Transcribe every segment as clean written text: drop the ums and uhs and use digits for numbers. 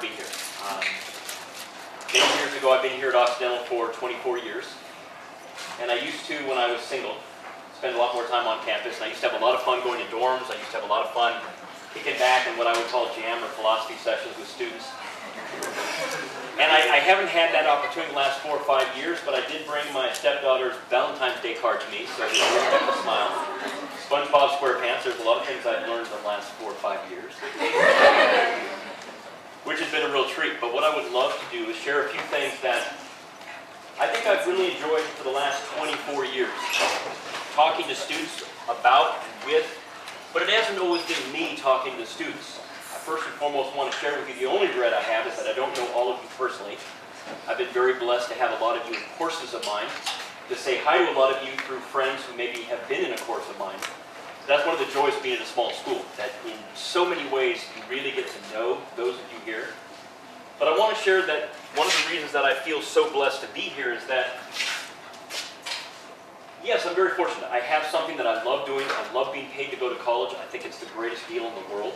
be here. Many years ago, I've been here at Occidental for 24 years. And I used to, when I was single, spend a lot more time on campus. And I used to have a lot of fun going to dorms. I used to have a lot of fun kicking back in what I would call jam or philosophy sessions with students. And I haven't had that opportunity the last 4 or 5 years, but I did bring my stepdaughter's Valentine's Day card to me, so you always have to smile. SpongeBob SquarePants, there's a lot of things I've learned in the last 4 or 5 years, which has been a real treat. But what I would love to do is share a few things that I think I've really enjoyed for the last 24 years. Talking to students about and with, but it hasn't always been me talking to students. I first and foremost want to share with you the only regret I have is that I don't know all of you personally. I've been very blessed to have a lot of you in courses of mine, to say hi to a lot of you through friends who maybe have been in a course of mine. That's one of the joys of being at a small school, that in so many ways you really get to know those of you here. But I want to share that one of the reasons that I feel so blessed to be here is that, yes, I'm very fortunate. I have something that I love doing. I love being paid to go to college. I think it's the greatest deal in the world.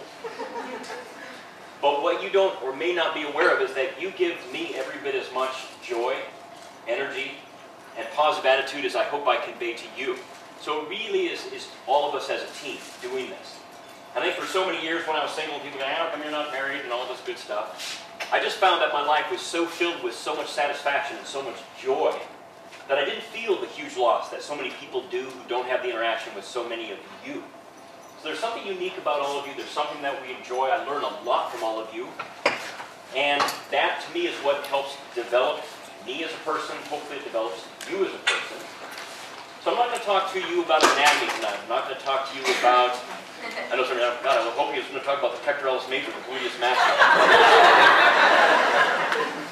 But what you don't or may not be aware of is that you give me every bit as much joy, energy, and positive attitude as I hope I convey to you. So it really is all of us as a team doing this. I think for so many years when I was single, people go, how come you're not married and all this good stuff. I just found that my life was so filled with so much satisfaction and so much joy that I didn't feel the huge loss that so many people do who don't have the interaction with so many of you. So there's something unique about all of you. There's something that we enjoy. I learn a lot from all of you. And that, to me, is what helps develop me as a person. Hopefully it develops you as a person. So I'm not going to talk to you about anatomy tonight. I'm not going to talk to you about, I know something, God, I was hoping I was going to talk about the pectoralis major, the gluteus maximus.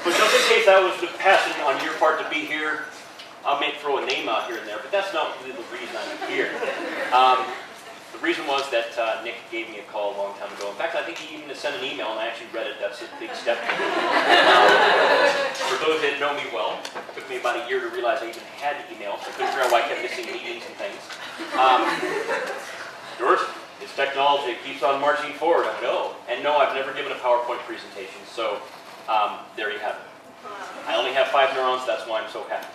But just in case that was the passion on your part to be here, I may throw a name out here and there, but that's not really the reason I'm here. The reason was that Nick gave me a call a long time ago. In fact, I think he even sent an email, and I actually read it. That's a big step. For those that know me well, it took me about a year to realize I even had emails. I couldn't figure out why I kept missing meetings and things. George, it's technology. It keeps on marching forward. I know. And no, I've never given a PowerPoint presentation. So there you have it. I only have 5 neurons. That's why I'm so happy.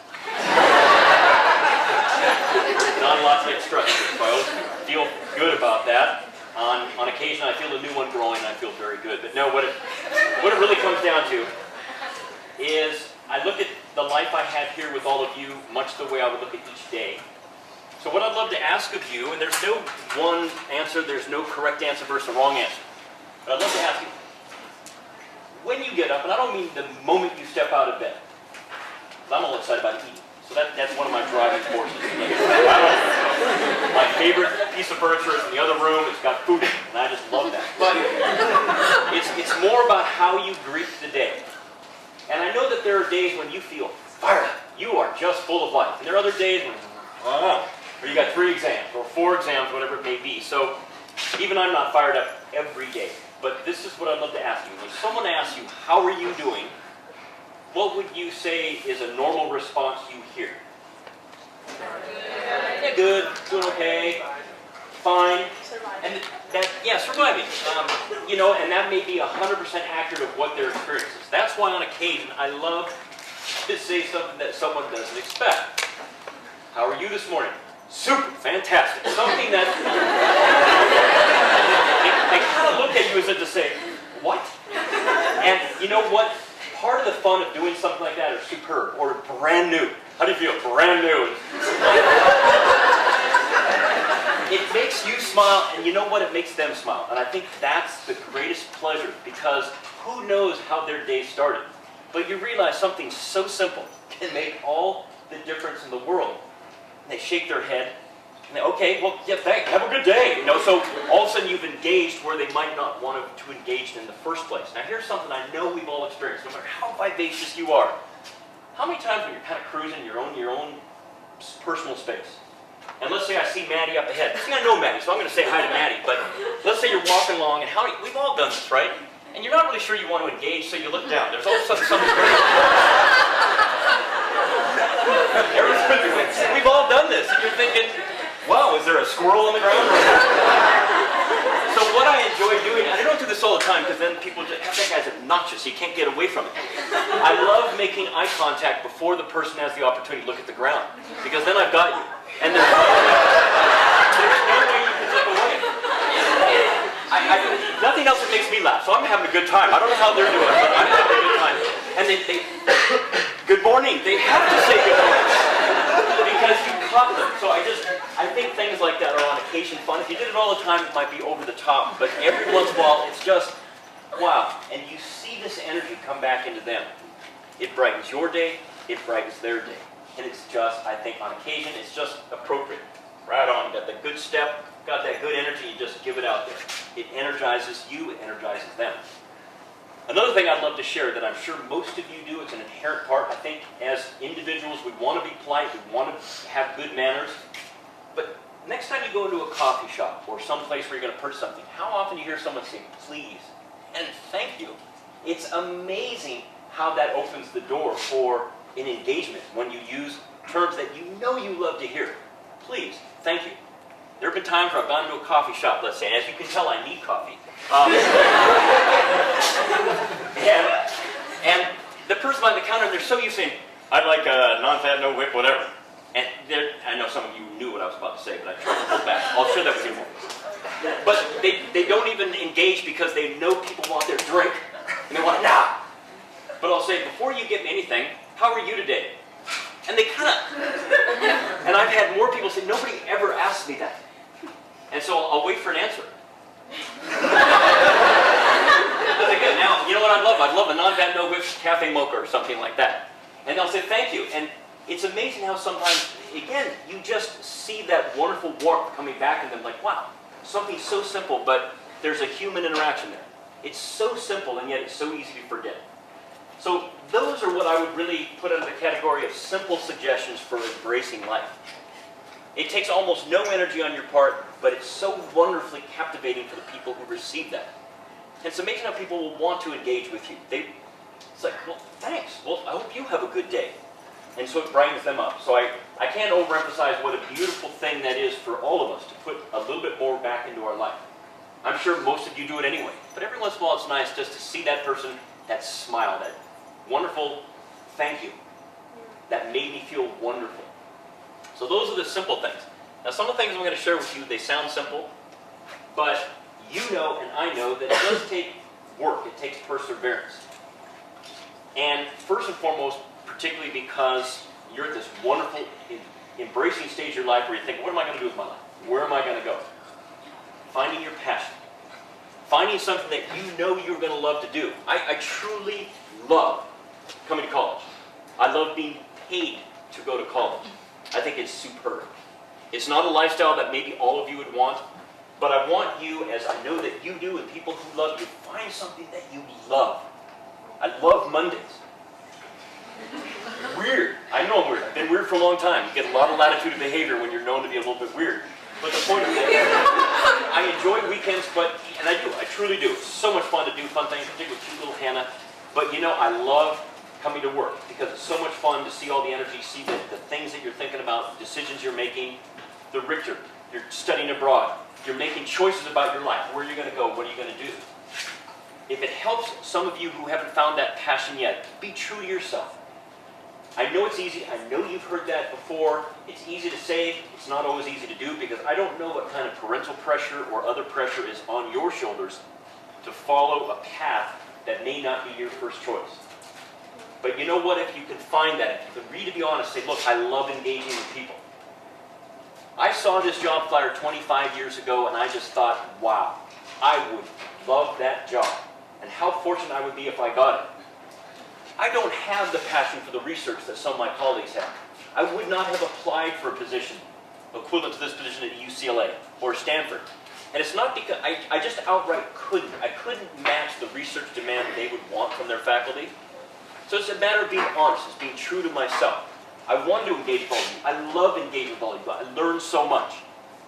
Not a lot to get stressed with, so I always feel good about that. On occasion, I feel a new one growing, and I feel very good. But no, what it really comes down to is I look at the life I have here with all of you much the way I would look at each day. So what I'd love to ask of you, and there's no one answer, there's no correct answer versus a wrong answer, but I'd love to ask you, when you get up, and I don't mean the moment you step out of bed, I'm all excited about eating. So that's one of my driving forces. My favorite piece of furniture is in the other room. It's got food in it, and I just love that. But it's more about how you greet the day. And I know that there are days when you feel fired up. You are just full of life. And there are other days when you got 3 exams or 4 exams, whatever it may be. So even I'm not fired up every day. But this is what I'd love to ask you. When someone asks you, how are you doing? What would you say is a normal response you hear? Yeah, good, doing okay, fine. And surviving. You know, and that may be 100% accurate of what their experience is. That's why on occasion I love to say something that someone doesn't expect. How are you this morning? Super, fantastic. Something that they kind of look at you as if to say, what? And you know what? Part of the fun of doing something like that is superb or brand new. How do you feel? Brand new. It makes you smile, and you know what? It makes them smile. And I think that's the greatest pleasure, because who knows how their day started. But you realize something so simple can make all the difference in the world. And they shake their head, and they, okay, well, yeah, thanks, have a good day. You know, so all of a sudden you've engaged where they might not want to engage in the first place. Now here's something I know we've all experienced, no matter how vivacious you are. How many times when you're kind of cruising your own personal space, and let's say I see Maddie up ahead. I think I know Maddie, so I'm going to say hi to Maddie, but let's say you're walking along, and we've all done this, right? And you're not really sure you want to engage, so you look down. There's all of a sudden something very we've all done this, and you're thinking, wow, is there a squirrel on the ground? So what I enjoy doing, and I don't do this all the time because then people just, that guy's obnoxious, you can't get away from it. I love making eye contact before the person has the opportunity to look at the ground, because then I've got you. And there's no way you can look away. Nothing else that makes me laugh, so I'm having a good time. I don't know how they're doing, but I'm having a good time. And good morning, they have to say good morning, because you caught them. So I think things like that are on occasion fun. If you did it all the time, it might be over the top, but every once in a while, it's just, wow. And you see this energy come back into them. It brightens your day, it brightens their day. And it's just, I think on occasion, it's just appropriate. Right on, got that good step, got that good energy, you just give it out there. It energizes you, it energizes them. Another thing I'd love to share that I'm sure most of you do, it's an inherent part. I think as individuals, we want to be polite, we want to have good manners. But next time you go into a coffee shop or someplace where you're going to purchase something, how often do you hear someone say, please, and thank you? It's amazing how that opens the door for an engagement when you use terms that you know you love to hear. Please, thank you. There have been times where I've gone to a coffee shop, let's say, and as you can tell, I need coffee. And the person behind the counter, they're so used to saying, I'd like a non-fat, no whip, whatever. And I know some of you knew what I was about to say, but I tried to hold back. I'll share that with you more. But they don't even engage because they know people want their drink, and they want it now. But I'll say, before you get me anything, how are you today? And they kind of, and I've had more people say, nobody ever asked me that. And so I'll wait for an answer. Again, now, you know what I'd love? I'd love a non-fat, no whip cafe mocha or something like that. And they'll say thank you. And it's amazing how sometimes, again, you just see that wonderful warmth coming back in them, like, wow, something so simple, but there's a human interaction there. It's so simple, and yet it's so easy to forget. So those are what I would really put under the category of simple suggestions for embracing life. It takes almost no energy on your part, but it's so wonderfully captivating for the people who receive that. And it's amazing how people will want to engage with you. It's like, well, thanks. Well, I hope you have a good day. And so it brightens them up. So I can't overemphasize what a beautiful thing that is for all of us to put a little bit more back into our life. I'm sure most of you do it anyway. But every once in a while it's nice just to see that person, that smile, that wonderful thank you. That made me feel wonderful. So those are the simple things. Now some of the things I'm going to share with you, they sound simple, but you know and I know that it does take work. It takes perseverance. And first and foremost, particularly because you're at this wonderful, embracing stage of your life where you think, what am I going to do with my life? Where am I going to go? Finding your passion. Finding something that you know you're going to love to do. I truly love coming to college. I love being paid to go to college. I think it's superb. It's not a lifestyle that maybe all of you would want, but I want you, as I know that you do, and people who love you, find something that you love. I love Mondays. Weird. I know I'm weird. I've been weird for a long time. You get a lot of latitude of behavior when you're known to be a little bit weird. But the point of it, I enjoy weekends, and I do. I truly do. It's so much fun to do fun things, particularly with cute little Hannah. But you know, I love coming to work because it's so much fun to see all the energy, see the things that you're thinking about, decisions you're making, the richer. You're studying abroad. You're making choices about your life. Where are you going to go? What are you going to do? If it helps some of you who haven't found that passion yet, be true to yourself. I know it's easy. I know you've heard that before. It's easy to say. It's not always easy to do because I don't know what kind of parental pressure or other pressure is on your shoulders to follow a path that may not be your first choice. But you know what? If you can find that, if you can really be honest, say, look, I love engaging with people. I saw this job flyer 25 years ago and I just thought, wow, I would love that job. And how fortunate I would be if I got it. I don't have the passion for the research that some of my colleagues have. I would not have applied for a position equivalent to this position at UCLA or Stanford. And it's not because I just outright couldn't. I couldn't match the research demand they would want from their faculty. So it's a matter of being honest. It's being true to myself. I wanted to engage with all of you. I love engaging with all of you. I learned so much.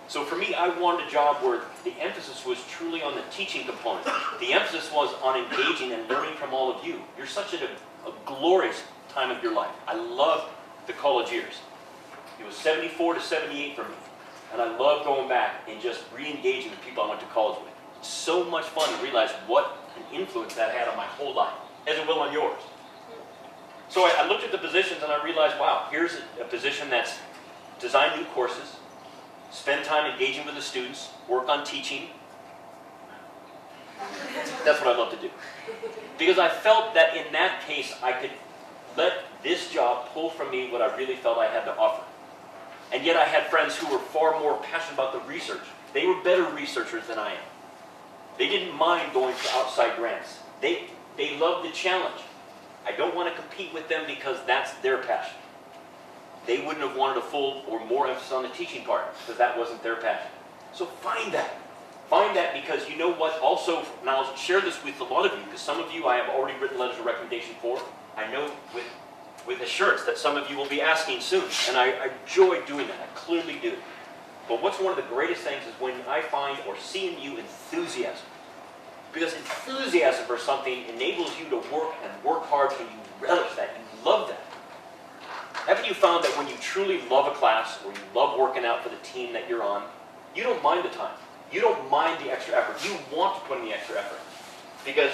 So for me, I wanted a job where the emphasis was truly on the teaching component. The emphasis was on engaging and learning from all of you. You're such a glorious time of your life. I love the college years. It was 74 to 78 for me. And I love going back and just re-engaging the people I went to college with. It's so much fun to realize what an influence that had on my whole life, as it will on yours. So I looked at the positions and I realized, wow, here's a position that's design new courses, spend time engaging with the students, work on teaching. That's what I love to do. Because I felt that in that case, I could let this job pull from me what I really felt I had to offer. And yet I had friends who were far more passionate about the research. They were better researchers than I am. They didn't mind going for outside grants. They loved the challenge. I don't want to compete with them because that's their passion. They wouldn't have wanted a full or more emphasis on the teaching part because that wasn't their passion. So find that. Find that, because you know what, also, and I'll share this with a lot of you, because some of you I have already written letters of recommendation for. I know with assurance that some of you will be asking soon, and I enjoy doing that. I clearly do. But what's one of the greatest things is when I find or see in you enthusiasm. Because enthusiasm for something enables you to work hard, and you relish that, you love that. Haven't you found that when you truly love a class, or you love working out for the team that you're on, you don't mind the time. You don't mind the extra effort. You want to put in the extra effort because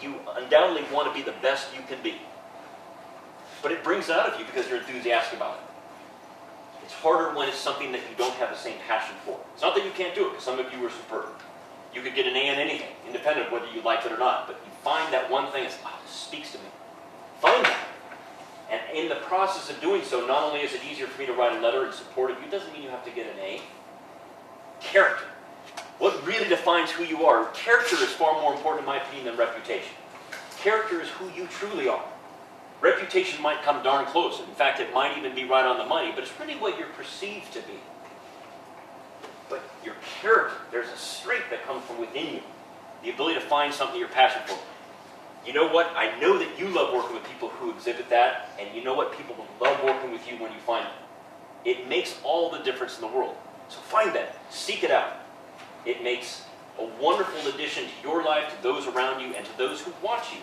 you undoubtedly want to be the best you can be. But it brings it out of you because you're enthusiastic about it. It's harder when it's something that you don't have the same passion for. It's not that you can't do it, because some of you are superb. You could get an A in anything, independent of whether you like it or not. But you find that one thing that's, oh, this speaks to me. Find that. And in the process of doing so, not only is it easier for me to write a letter in support of you, doesn't mean you have to get an A. Character. What really defines who you are? Character is far more important, in my opinion, than reputation. Character is who you truly are. Reputation might come darn close. In fact, it might even be right on the money, but it's really what you're perceived to be. But your character, there's a strength that comes from within you. The ability to find something you're passionate for. You know what? I know that you love working with people who exhibit that, and you know what? People will love working with you when you find it. It makes all the difference in the world. So find that. Seek it out. It makes a wonderful addition to your life, to those around you, and to those who watch you,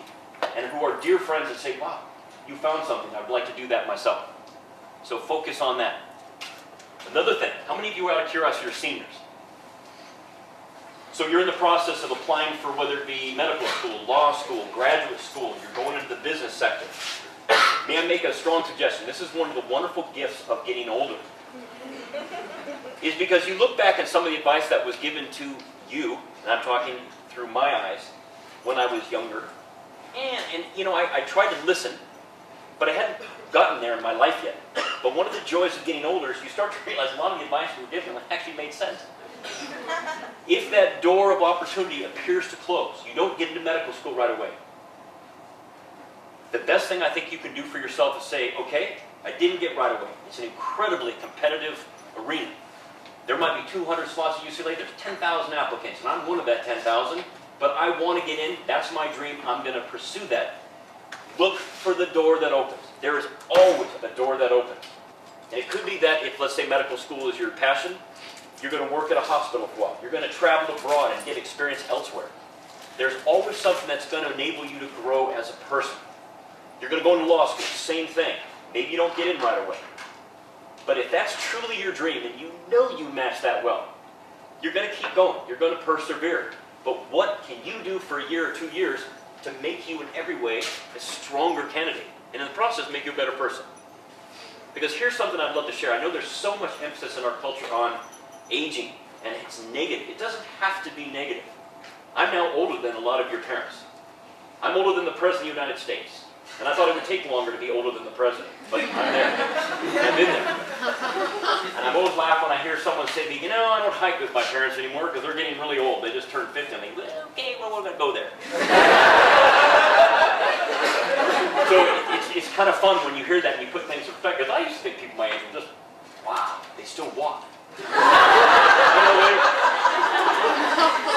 and who are dear friends and say, wow, you found something. I'd like to do that myself. So focus on that. Another thing, how many of you, out of curiosity, are seniors? So you're in the process of applying for whether it be medical school, law school, graduate school, you're going into the business sector. May I make a strong suggestion? This is one of the wonderful gifts of getting older. Is because you look back at some of the advice that was given to you, and I'm talking through my eyes, when I was younger. And you know, I tried to listen, but I hadn't gotten there in my life yet. But one of the joys of getting older is you start to realize a lot of the advice you were given actually made sense. If that door of opportunity appears to close, you don't get into medical school right away. The best thing I think you can do for yourself is say, okay, I didn't get right away. It's an incredibly competitive arena. There might be 200 slots at UCLA. There's 10,000 applicants, and I'm one of that 10,000. But I want to get in. That's my dream. I'm going to pursue that. Look for the door that opens. There is always a door that opens. And it could be that if, let's say, medical school is your passion, you're going to work at a hospital for a while. You're going to travel abroad and get experience elsewhere. There's always something that's going to enable you to grow as a person. You're going to go into law school, same thing. Maybe you don't get in right away. But if that's truly your dream, and you know you match that well, you're going to keep going. You're going to persevere. But what can you do for a year or 2 years to make you in every way a stronger candidate? And in the process, make you a better person. Because here's something I'd love to share. I know there's so much emphasis in our culture on aging, and it's negative. It doesn't have to be negative. I'm now older than a lot of your parents. I'm older than the President of the United States. And I thought it would take longer to be older than the President. But I'm there. I've been there. And I always laugh when I hear someone say to me, you know, I don't hike with my parents anymore because they're getting really old. They just turned 50. I'm like, well, okay, well, we're going to go there. So it's kind of fun when you hear that and you put things in perspective. I used to think people my age were just, wow, they still walk.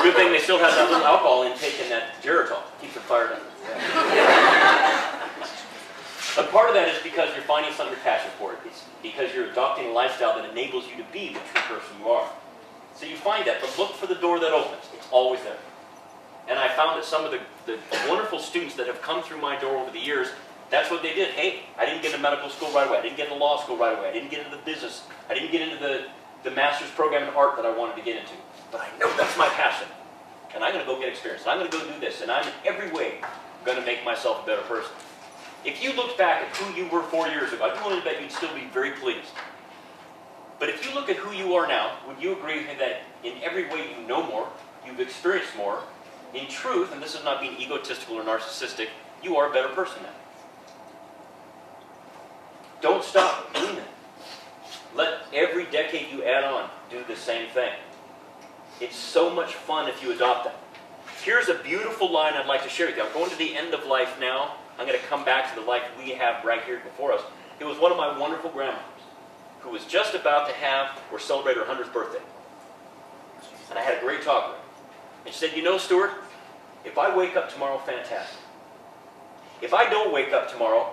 Good thing they still have that little alcohol intake and that Geritol. Keeps them fired up. But part of that is because you're finding something you're passionate for. It's because you're adopting a lifestyle that enables you to be the true person you are. So you find that, but look for the door that opens. It's always there. And I found that some of the wonderful students that have come through my door over the years, that's what they did. Hey, I didn't get into medical school right away. I didn't get into law school right away. I didn't get into the business. I didn't get into the the master's program in art that I wanted to get into. But I know that's my passion. And I'm going to go get experience. And I'm going to go do this. And I'm in every way going to make myself a better person. If you looked back at who you were 4 years ago, I'd be willing to bet you'd still be very pleased. But if you look at who you are now, would you agree that in every way you know more, you've experienced more, in truth, and this is not being egotistical or narcissistic, you are a better person now. Don't stop doing that. Let every decade you add on do the same thing. It's so much fun if you adopt that. Here's a beautiful line I'd like to share with you. I'm going to the end of life now. I'm going to come back to the life we have right here before us. It was one of my wonderful grandmothers who was just about to have or celebrate her 100th birthday. And I had a great talk with her. And she said, you know, Stuart, if I wake up tomorrow, fantastic. If I don't wake up tomorrow,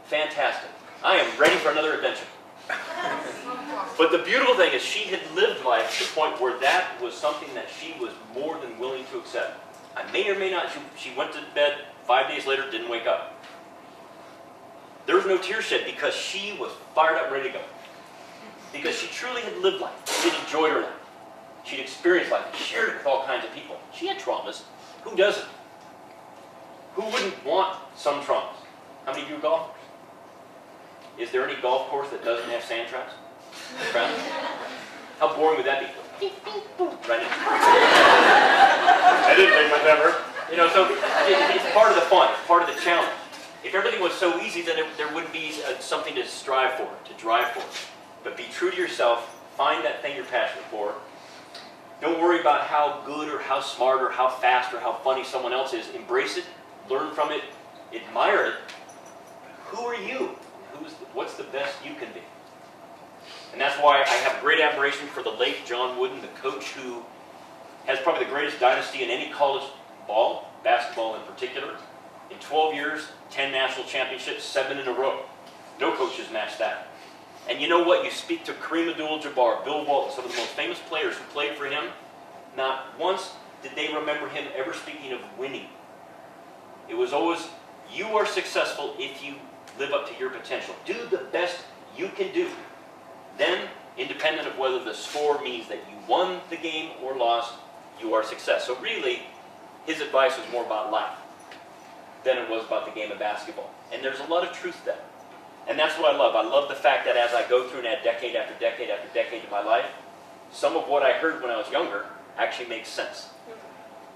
fantastic. I am ready for another adventure. But the beautiful thing is she had lived life to the point where that was something that she was more than willing to accept. I may or may not, she went to bed 5 days later, didn't wake up. There was no tear shed because she was fired up, ready to go. Because she truly had lived life. She'd enjoyed her life. She'd experienced life and shared it with all kinds of people. She had traumas. Who doesn't? Who wouldn't want some traumas? How many of you are golfers? Is there any golf course that doesn't have sand traps? How boring would that be? Right in. I didn't take my temper. You know, so it's part of the fun. It's part of the challenge. If everything was so easy, then there wouldn't be something to strive for, to drive for. But be true to yourself. Find that thing you're passionate for. Don't worry about how good or how smart or how fast or how funny someone else is. Embrace it. Learn from it. Admire it. Who are you? What's the best you can be? And that's why I have great admiration for the late John Wooden, the coach who has probably the greatest dynasty in any college ball, basketball in particular. In 12 years, 10 national championships, 7 in a row. No coach has matched that. And you know what? You speak to Kareem Abdul-Jabbar, Bill Walton, some of the most famous players who played for him. Not once did they remember him ever speaking of winning. It was always, you are successful if you live up to your potential. Do the best you can do. Then, independent of whether the score means that you won the game or lost, you are success. So really, his advice was more about life than it was about the game of basketball. And there's a lot of truth there. And that's what I love. I love the fact that as I go through and add decade after decade after decade to my life, some of what I heard when I was younger actually makes sense.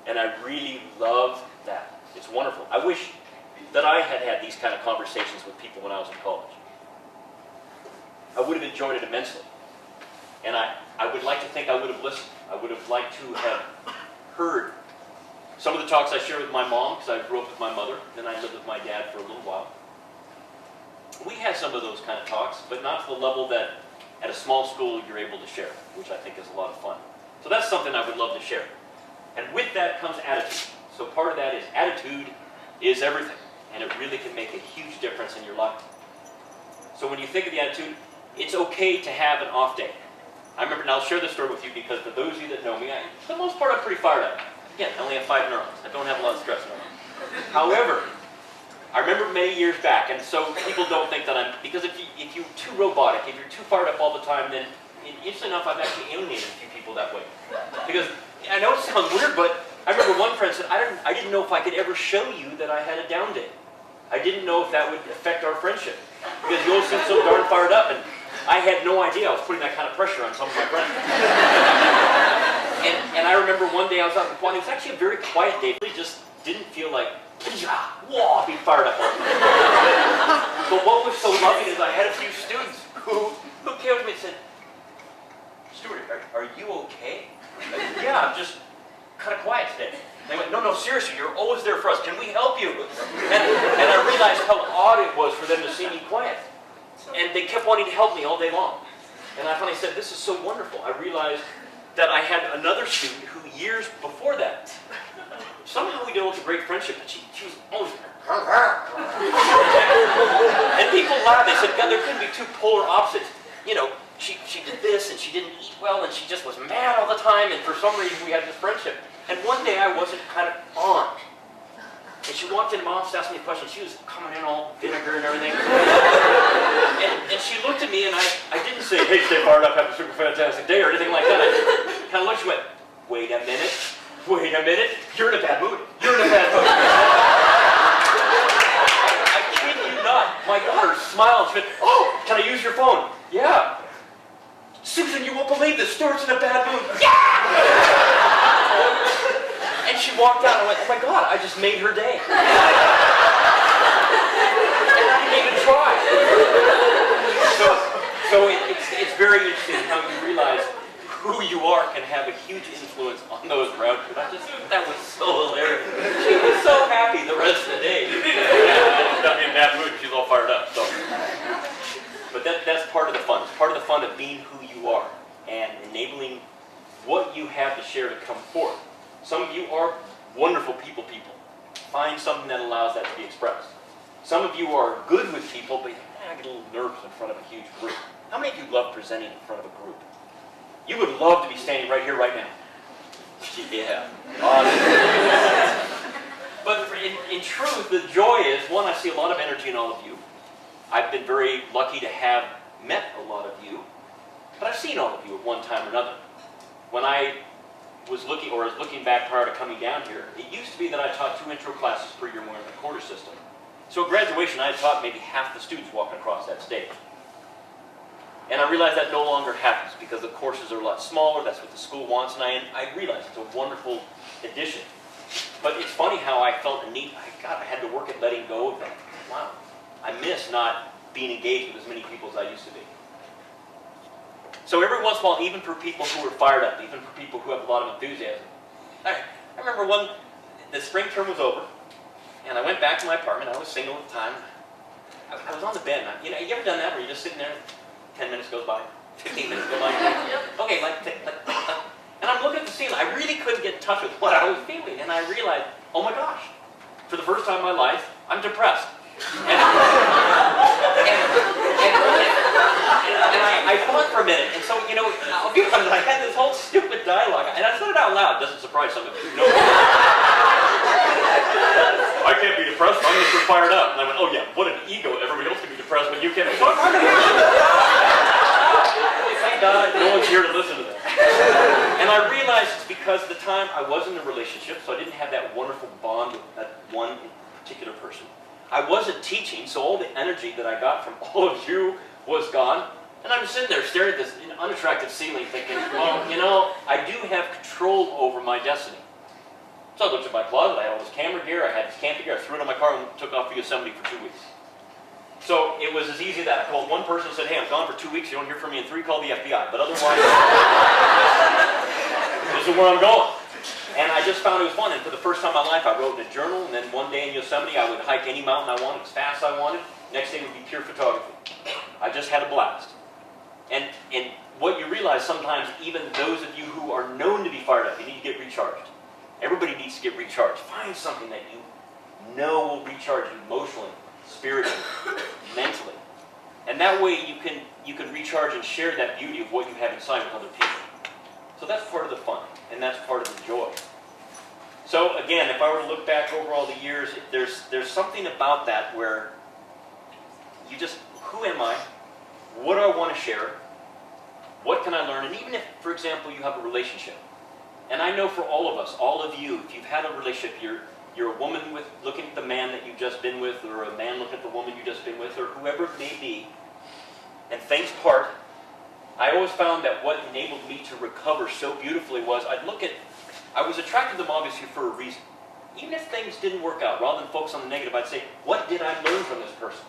And I really love that. It's wonderful. I wish that I had had these kind of conversations with people when I was in college. I would have enjoyed it immensely. And I would like to think I would have listened. I would have liked to have heard some of the talks I shared with my mom, because I grew up with my mother, then I lived with my dad for a little while. We had some of those kind of talks, but not to the level that at a small school you're able to share, which I think is a lot of fun. So that's something I would love to share. And with that comes attitude. So part of that is attitude is everything, and it really can make a huge difference in your life. So when you think of the attitude, it's okay to have an off day. I remember, and I'll share this story with you because for those of you that know me, for the most part, I'm pretty fired up. Again, I only have 5 neurons. I don't have a lot of stress neurons. However, I remember many years back, and so people don't think that I'm, because if you're too robotic, if you're too fired up all the time, then interestingly enough, I've actually alienated a few people that way. Because I know it sounds weird, but I remember one friend said, I didn't know if I could ever show you that I had a down day. I didn't know if that would affect our friendship. Because you all seem so darn fired up, and I had no idea I was putting that kind of pressure on some of my friends. and I remember one day I was out in the quad, it was actually a very quiet day. It just didn't feel like, whoa, being fired up all the time. But what was so loving is I had a few students who came up to me and said, Stuart, are you okay? I said, yeah, I'm just kind of quiet today. They went, no, seriously, you're always there for us. Can we help you? And I realized how odd it was for them to see me quiet. And they kept wanting to help me all day long. And I finally said, this is so wonderful. I realized that I had another student who years before that, somehow we developed a great friendship, but she was always and people laughed. They said, God, there couldn't be two polar opposites. You know, she did this, and she didn't eat well, and she just was mad all the time, and for some reason we had this friendship. And one day I wasn't kind of on. And she walked into my office, asked me a question. She was coming in all vinegar and everything. and she looked at me, and I didn't say, hey, stay fired up, have a super fantastic day, or anything like that. I just kind of looked, she went, wait a minute, you're in a bad mood. You're in a bad mood. I kid you not. My daughter smiled. She went, oh, can I use your phone? Yeah. Susan, you won't believe this. Stuart's in a bad mood. Yeah! And she walked out and I went, oh my God, I just made her day. And I didn't even try. So it's very interesting how you realize who you are can have a huge influence on those around you. That was so hilarious. She was so happy the rest of the day. Not in a bad mood, she's all fired up. So. But that's part of the fun. It's part of the fun of being who you are and enabling what you have to share to come forth. Some of you are wonderful people. Find something that allows that to be expressed. Some of you are good with people, but I get a little nervous in front of a huge group. How many of you love presenting in front of a group? You would love to be standing right here, right now. Yeah. Awesome. But in truth, the joy is, one, I see a lot of energy in all of you. I've been very lucky to have met a lot of you, but I've seen all of you at one time or another. When I was looking back prior to coming down here, it used to be that I taught 2 intro classes per year more in the quarter system. So at graduation, I taught maybe half the students walking across that stage. And I realized that no longer happens because the courses are a lot smaller. That's what the school wants, and I realized it's a wonderful addition. But it's funny how I felt the need. I had to work at letting go of that. Wow, I miss not being engaged with as many people as I used to be. So every once in a while, even for people who are fired up, even for people who have a lot of enthusiasm, I remember the spring term was over, and I went back to my apartment. I was single at the time. I was on the bed. You ever done that where you're just sitting there? 10 minutes goes by, 15 minutes go by. Okay, and I'm looking at the ceiling. I really couldn't get in touch with what I was feeling, and I realized, oh my gosh, for the first time in my life, I'm depressed. And I thought for a minute, and so, I'll be honest, I had this whole stupid dialogue, and I said it out loud. It doesn't surprise some of you. No. I can't be depressed, I'm just so fired up. And I went, oh yeah, what an ego. Everybody else can be depressed, but you can't. Thank God, no one's here to listen to that. And I realized it's because at the time I was in a relationship, so I didn't have that wonderful bond with that one particular person. I wasn't teaching, so all the energy that I got from all of you was gone. And I'm sitting there staring at this unattractive ceiling thinking, well, I do have control over my destiny. So I looked at my closet, I had all this camera gear, I had this camping gear, I threw it in my car and took off for Yosemite for 2 weeks. So it was as easy as that. I called one person and said, hey, I'm gone for 2 weeks, you don't hear from me in 3, call the FBI. But otherwise, this is where I'm going. And I just found it was fun. And for the first time in my life, I wrote in a journal, and then one day in Yosemite, I would hike any mountain I wanted, as fast as I wanted. Next day would be pure photography. I just had a blast. And what you realize sometimes, even those of you who are known to be fired up, you need to get recharged. Everybody needs to get recharged. Find something that you know will recharge you emotionally, spiritually, mentally. And that way you can recharge and share that beauty of what you have inside with other people. So that's part of the fun, and that's part of the joy. So again, if I were to look back over all the years, there's something about that where you just, who am I? What do I want to share? What can I learn? And even if, for example, you have a relationship, and I know for all of us, all of you, if you've had a relationship, you're a woman looking at the man that you've just been with, or a man looking at the woman you've just been with, or whoever it may be, and things part, I always found that what enabled me to recover so beautifully was I was attracted to them obviously for a reason. Even if things didn't work out, rather than focus on the negative, I'd say, what did I learn from this person?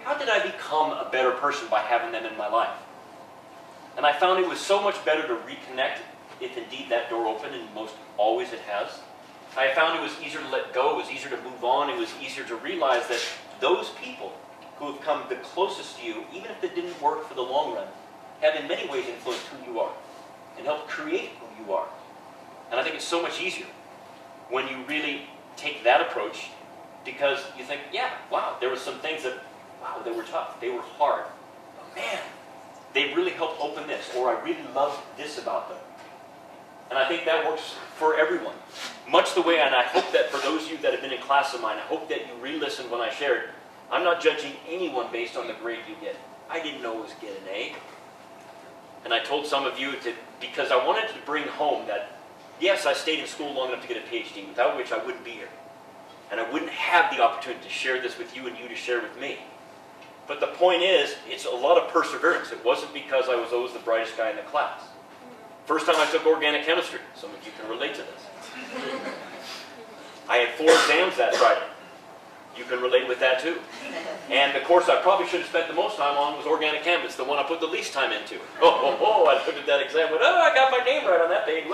How did I become a better person by having them in my life? And I found it was so much better to reconnect if indeed that door opened, and most always it has. I found it was easier to let go, it was easier to move on, it was easier to realize that those people who have come the closest to you, even if it didn't work for the long run, have in many ways influenced who you are and helped create who you are. And I think it's so much easier when you really take that approach, because you think, yeah, wow, there were some things that, wow, they were tough, they were hard, but man, they really helped open this, or I really loved this about them. And I think that works for everyone. Much the way, and I hope that for those of you that have been in class of mine, I hope that you re-listened when I shared. I'm not judging anyone based on the grade you get. I didn't always get an A. And I told some of you that because I wanted to bring home that, yes, I stayed in school long enough to get a PhD, without which I wouldn't be here. And I wouldn't have the opportunity to share this with you and you to share with me. But the point is, it's a lot of perseverance. It wasn't because I was always the brightest guy in the class. First time I took organic chemistry. Some of you can relate to this. I had 4 exams that Friday. You can relate with that too. And the course I probably should have spent the most time on was organic chem. It's the one I put the least time into. I looked at that exam and went, oh, I got my name right on that page.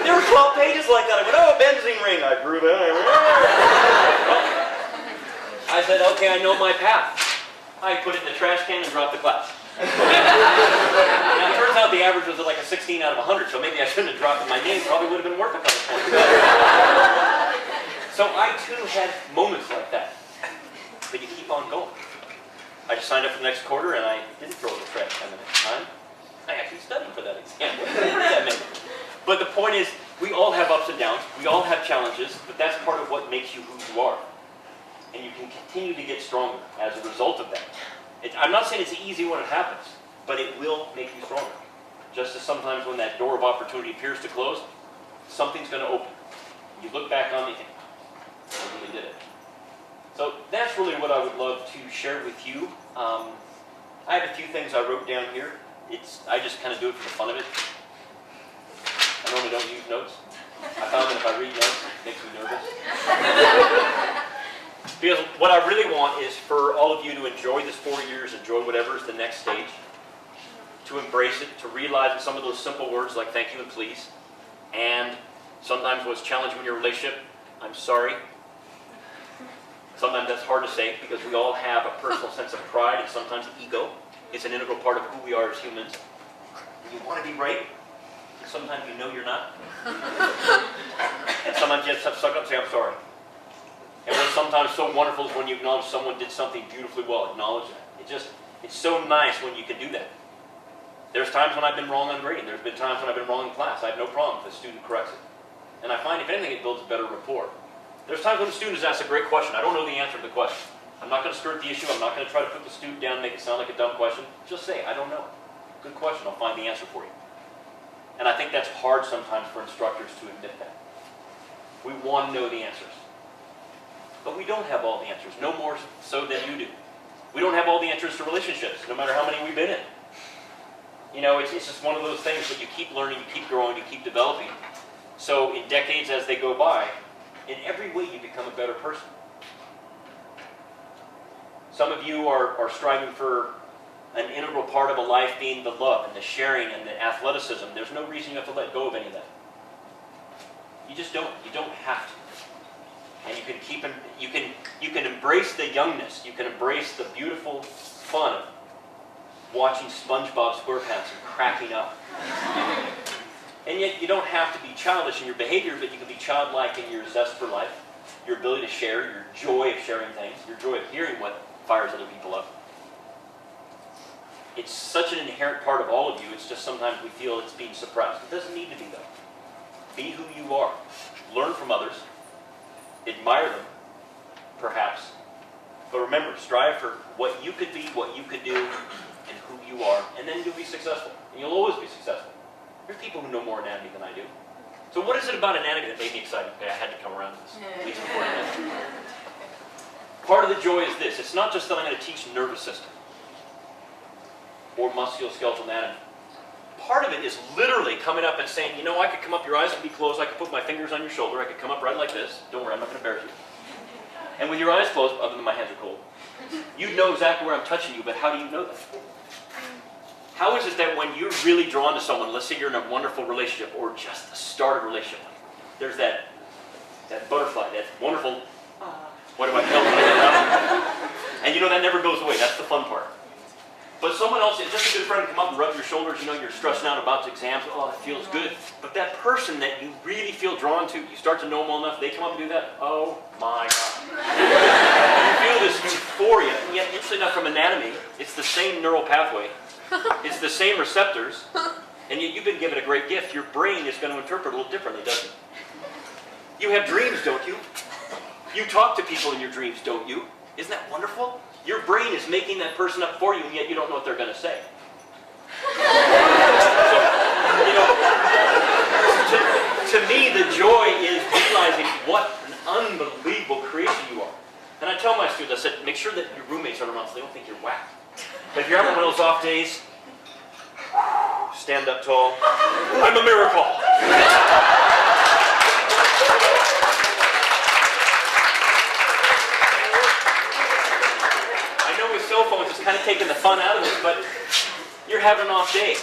There were 12 pages like that. I went, oh, benzene ring. I drew that. I said, okay, I know my path. I put it in the trash can and dropped the class. Now, it turns out the average was like a 16 out of 100, so maybe I shouldn't have dropped my name. Probably would have been worth a couple points. So I, too, had moments like that. But you keep on going. I just signed up for the next quarter, and I didn't throw the trash can the next time. I actually studied for that exam. Whatever that meant. But the point is, we all have ups and downs. We all have challenges, but that's part of what makes you who you are. And you can continue to get stronger as a result of that. I'm not saying it's easy when it happens, but it will make you stronger. Just as sometimes when that door of opportunity appears to close, something's going to open. You look back on it and think, I really did it. So that's really what I would love to share with you. I have a few things I wrote down here. I just kind of do it for the fun of it. I normally don't use notes. I found that if I read notes, it makes me nervous. Because what I really want is for all of you to enjoy this 4 years, enjoy whatever is the next stage, to embrace it, to realize that some of those simple words like thank you and please, and sometimes what's challenging in your relationship, I'm sorry. Sometimes that's hard to say because we all have a personal sense of pride and sometimes ego. It's an integral part of who we are as humans. And you want to be right, and sometimes you know you're not. And sometimes you have to suck up and say, I'm sorry. And what's sometimes so wonderful is when you acknowledge someone did something beautifully well. Acknowledge that. It's so nice when you can do that. There's times when I've been wrong on grading. There's been times when I've been wrong in class. I have no problem if a student corrects it. And I find, if anything, it builds a better rapport. There's times when a student has asked a great question. I don't know the answer to the question. I'm not going to skirt the issue. I'm not going to try to put the student down and make it sound like a dumb question. Just say, I don't know. Good question. I'll find the answer for you. And I think that's hard sometimes for instructors to admit that. We want to know the answers. But we don't have all the answers, no more so than you do. We don't have all the answers to relationships, no matter how many we've been in. You know, it's just one of those things that you keep learning, you keep growing, you keep developing. So in decades as they go by, in every way you become a better person. Some of you are striving for an integral part of a life being the love and the sharing and the athleticism. There's no reason you have to let go of any of that. You just don't. You don't have to. And you can embrace the youngness. You can embrace the beautiful fun of watching SpongeBob SquarePants and cracking up. And yet you don't have to be childish in your behavior, but you can be childlike in your zest for life, your ability to share, your joy of sharing things, your joy of hearing what fires other people up. It's such an inherent part of all of you. It's just sometimes we feel it's being suppressed. It doesn't need to be, though. Be who you are. Learn from others. Admire them, perhaps. But remember, strive for what you could be, what you could do, and who you are, and then you'll be successful. And you'll always be successful. There's people who know more anatomy than I do. So what is it about anatomy that made me excited? Okay, I had to come around to this. At least before I Part of the joy is this. It's not just that I'm going to teach nervous system or musculoskeletal anatomy. Part of it is literally coming up and saying, you know, I could come up, your eyes could be closed, I could put my fingers on your shoulder, I could come up right like this. Don't worry, I'm not going to embarrass you. And with your eyes closed, other than my hands are cold, you know exactly where I'm touching you, but how do you know that? How is it that when you're really drawn to someone, let's say you're in a wonderful relationship or just the start of a relationship, there's that butterfly, that wonderful, what do I feel when I get up? And you know that never goes away, that's the fun part. But someone else, just a good friend, come up and rub your shoulders, you know, you're stressing out about the exams, oh, it feels good. But that person that you really feel drawn to, you start to know them well enough, they come up and do that, oh my God. You feel this euphoria, and yet, interestingly enough, from anatomy, it's the same neural pathway, it's the same receptors, and yet you've been given a great gift. Your brain is going to interpret a little differently, doesn't it? You have dreams, don't you? You talk to people in your dreams, don't you? Isn't that wonderful? Your brain is making that person up for you, and yet you don't know what they're going to say. So, to me, the joy is realizing what an unbelievable creation you are. And I tell my students, I said, make sure that your roommates aren't around so they don't think you're whack. If you're having one of those off days, stand up tall. I'm a miracle. I know with cell phones it's kind of taking the fun out of it, but you're having an off day.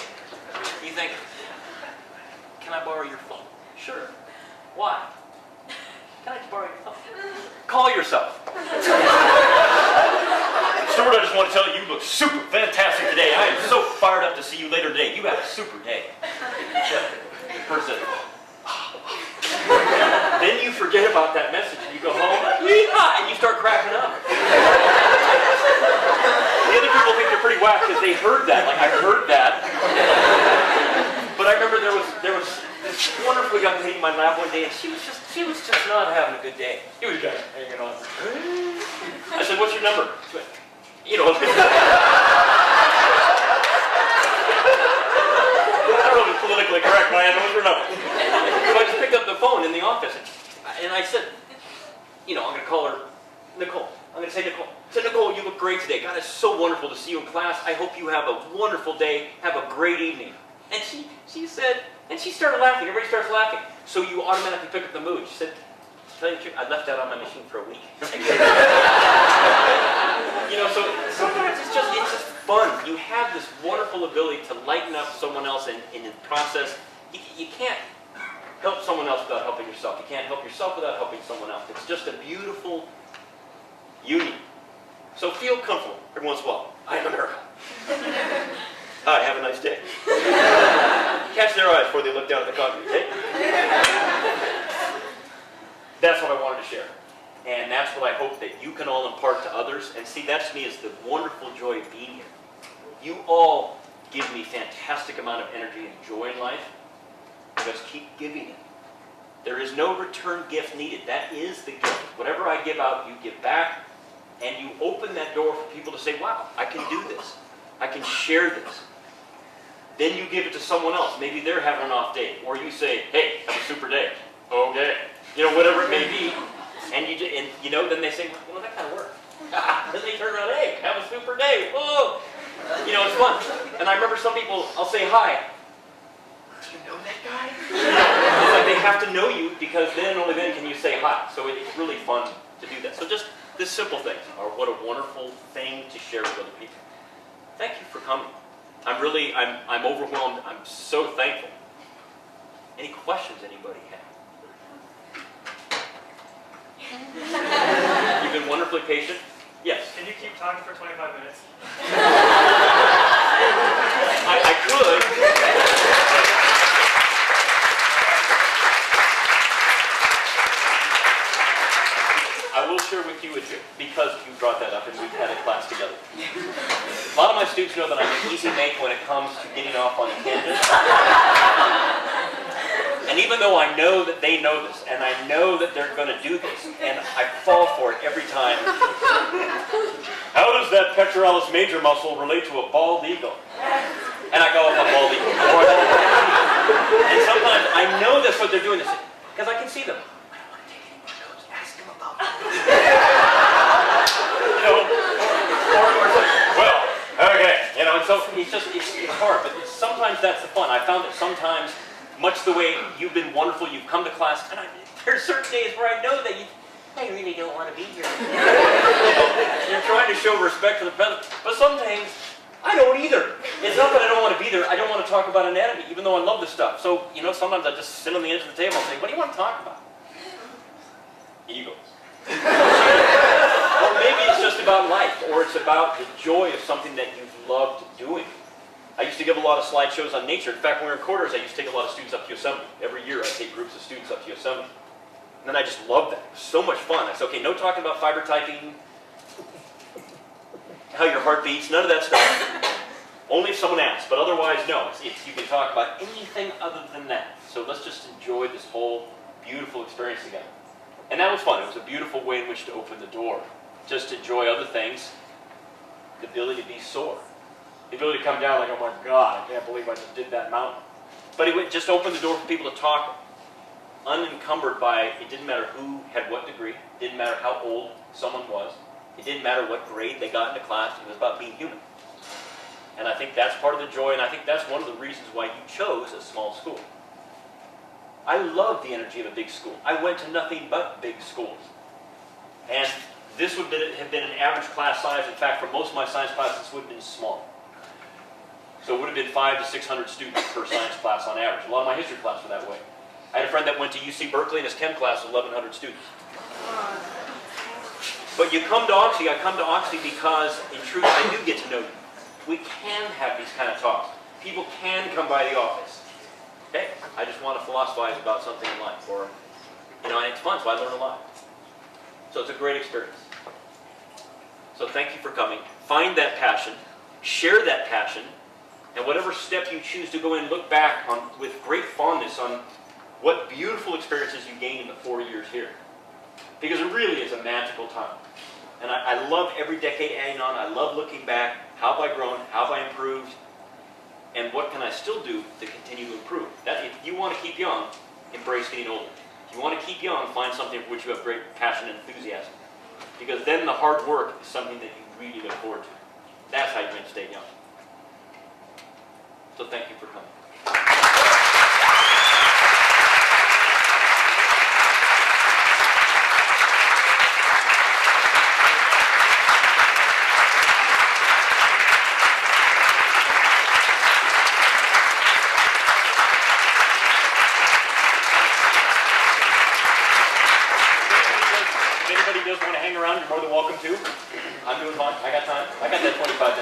You think, can I borrow your phone? Sure. Why? Can I borrow your phone? Call yourself. Stuart, I just want to tell you, you look super fantastic today. I am so fired up to see you later today. You have a super day. Person. Then you forget about that message and you go home, and you start cracking up. The other people think they're pretty whack because they heard that. Like, I heard that. But I remember there was this wonderful young lady in my lab one day, and she was just not having a good day. She was just hanging on. I said, "What's your number?" She went, I don't know if it's politically correct, but I know what's your number. So I just picked up the phone in the office, and I said, I'm going to call her Nicole. I'm going to say Nicole. I said, Nicole, you look great today. God, it's so wonderful to see you in class. I hope you have a wonderful day. Have a great evening. And she said, and she started laughing. Everybody starts laughing. So you automatically pick up the mood. She said, to tell you the truth, I left that on my machine for a week. So sometimes it's just fun. You have this wonderful ability to lighten up someone else, and in the process, you can't help someone else without helping yourself. You can't help yourself without helping someone else. It's just a beautiful union. So feel comfortable every once in a while. I am America. Hi, have a nice day. Catch their eyes before they look down at the concrete, okay? That's what I wanted to share. And that's what I hope that you can all impart to others. And see, that to me is the wonderful joy of being here. You all give me fantastic amount of energy and joy in life. Just keep giving it. There is no return gift needed. That is the gift. Whatever I give out, you give back. And you open that door for people to say, wow, I can do this. I can share this. Then you give it to someone else. Maybe they're having an off day. Or you say, hey, have a super day. Okay. Whatever it may be. And then they say, that kind of worked. Then they turn around, hey, have a super day. Whoa. It's fun. And I remember some people, I'll say hi. Do you know that guy? It's like they have to know you, because then and only then can you say hi. So it's really fun to do that. So just this simple thing, or what a wonderful thing to share with other people. Thank you for coming. I'm overwhelmed. I'm so thankful. Any questions anybody have? You've been wonderfully patient. Yes. Can you keep talking for 25 minutes? I could. I will share with you, because you brought that up and we've had a class together. A lot of my students know that I'm an easy make when it comes to getting off on a tangent. And even though I know that they know this, and I know that they're going to do this, and I fall for it every time. How does that pectoralis major muscle relate to a bald eagle? And I go off on bald eagle. And sometimes I know that's what they're doing this, because I can see them. I don't want to take any more notes. Ask them about it. Or well, okay. And so it's hard, but sometimes that's the fun. I found that sometimes, much the way you've been wonderful, you've come to class, and there's certain days where I know that I really don't want to be here. You're trying to show respect to the president, but sometimes I don't either. It's not that I don't want to be there, I don't want to talk about anatomy, even though I love this stuff. So, sometimes I just sit on the edge of the table and say, what do you want to talk about? Eagles. Or maybe it's just about life, or it's about the joy of something that you've loved doing. I used to give a lot of slideshows on nature. In fact, when we were in quarters, I used to take a lot of students up to Yosemite. Every year, I take groups of students up to Yosemite. And then I just loved that. It was so much fun. I said, okay, no talking about fiber typing, how your heart beats, none of that stuff. Only if someone asks, but otherwise, no. You can talk about anything other than that. So let's just enjoy this whole beautiful experience together. And that was fun. It was a beautiful way in which to open the door. Just enjoy other things. the ability to be sore, the ability to come down like, oh my God, I can't believe I just did that mountain. But it just opened the door for people to talk unencumbered by, it didn't matter who had what degree, it didn't matter how old someone was, it didn't matter what grade they got into class, it was about being human. And I think that's part of the joy, and I think that's one of the reasons why you chose a small school. I love the energy of a big school. I went to nothing but big schools. And this would have been an average class size. In fact, for most of my science classes, this would have been small. So it would have been 500 to 600 students per science class on average. A lot of my history class were that way. I had a friend that went to UC Berkeley, and his chem class was 1,100 students. But you come to Oxy, I come to Oxy because, in truth, I do get to know you. We can have these kind of talks. People can come by the office. Hey, I just want to philosophize about something in life, or, and it's fun, so I learn a lot. So it's a great experience. So thank you for coming. Find that passion, share that passion, and whatever step you choose to go in, look back on with great fondness on what beautiful experiences you gained in the 4 years here. Because it really is a magical time. And I love every decade adding on. I love looking back. How have I grown? How have I improved? And what can I still do to continue to improve? That, if you want to keep young, embrace getting older. If you want to keep young, find something for which you have great passion and enthusiasm. Because then the hard work is something that you really look forward to. That's how you're going to stay young. So thank you for coming. If anybody does want to hang around, you're more than welcome to. I'm doing fine. I got time. I got that 25